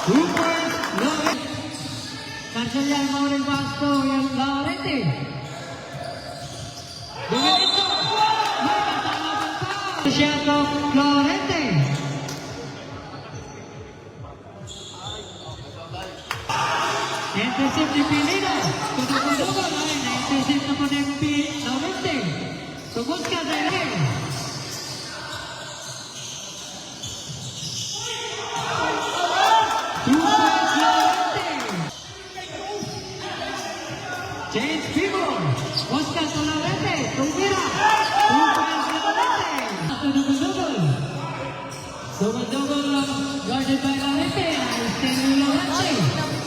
Rupert Lorente. Cancelian Maureen Vasco yang Lorente. Dengan itu, mereka sama bersama. Siapa Lorente? Intensif dipilih. Tunggu-tunggu lain. Intensif naman yang Lorente. Tunggukan dari ini. James Pibor, Oscar Lorente, Tumbira, Lorente, double guarded by Lorente, Stanley Lorente.